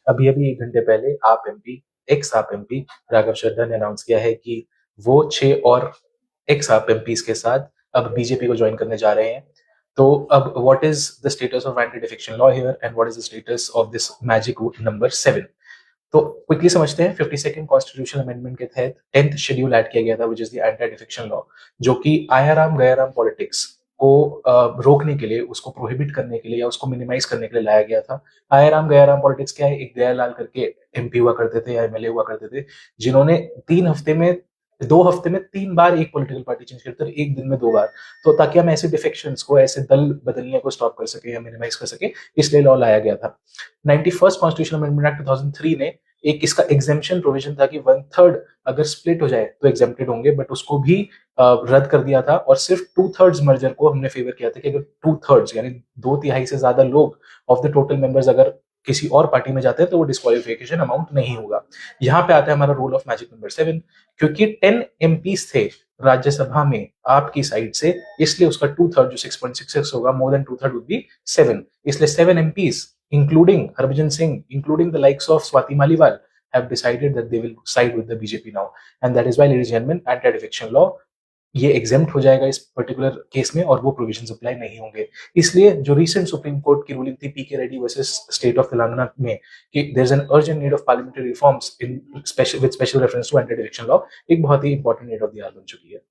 अभी अभी 1 घंटे पहले आप एमपी, एक्स आप एमपी राघव चड्ढा ने अनाउंस किया है कि वो 6 और एक्स आप एमपीज के साथ अब बीजेपी को ज्वाइन करने जा रहे हैं। तो अब what is the status of anti defection law here and what is the status of this magic number 7? तो क्विकली समझते हैं। 52nd कॉन्स्टिट्यूशनल अमेंडमेंट के तहत 10th शेड्यूल ऐड किया गया था, which is the anti defection law, जो कि आयाराम गयाराम पॉलिटिक्स को रोकने के लिए, उसको प्रोहिबिट करने के लिए या उसको मिनिमाइज करने के लिए लाया गया था। आयाराम गयाराम पॉलिटिक्स क्या है? एक दयालाल करके एमपी हुआ करते थे या एमएलए हुआ करते थे, जिन्होंने 2 हफ्ते में 3 बार एक पॉलिटिकल पार्टी चेंज करते थे, एक दिन में 2 बार। तो ताकि हम ऐसे डिफेक्शंस को, ऐसे दल बदलियों को स्टॉप कर सके या मिनिमाइज कर सके, इसलिए लॉ लाया गया था। 91st कॉन्स्टिट्यूशनल अमेंडमेंट एक्ट 2003 ने एक इसका एग्जेम्पशन प्रोविजन था कि 1/3 अगर स्प्लिट हो जाए तो एग्जेम्प्टेड होंगे, बट उसको भी रद्द कर दिया था और सिर्फ 2/3 मर्जर को हमने फेवर किया था कि अगर 2/3 यानी 2/3 से ज्यादा लोग ऑफ द टोटल मेंबर्स अगर किसी और पार्टी में जाते हैं तो वो डिस्क्वालिफिकेशन अमाउंट नहीं होगा। यहाँ पे आता है हमारा रूल ऑफ मैजिक नंबर 7। क्योंकि 10 एमपीज थे राज्यसभा में आपकी साइड से, इसलिए उसका 2/3 जो 6.66 होगा, मोर देन 2/3 वुड बी 7। इसलिए 7 MPs including Harbhajan Singh, including the likes of Swati Maliwal, have decided that they will side with the BJP now, and that is why, ladies and gentlemen, anti-defection law ये exempt हो जाएगा इस particular case में और वो provisions apply नहीं होंगे। इसलिए जो रिसेंट सुप्रीम कोर्ट की रूलिंग थी PK Reddy versus state of Telangana में कि there is an urgent need of parliamentary reforms in special with special reference to anti defection law, एक बहुत ही important need of the hour बन चुकी है।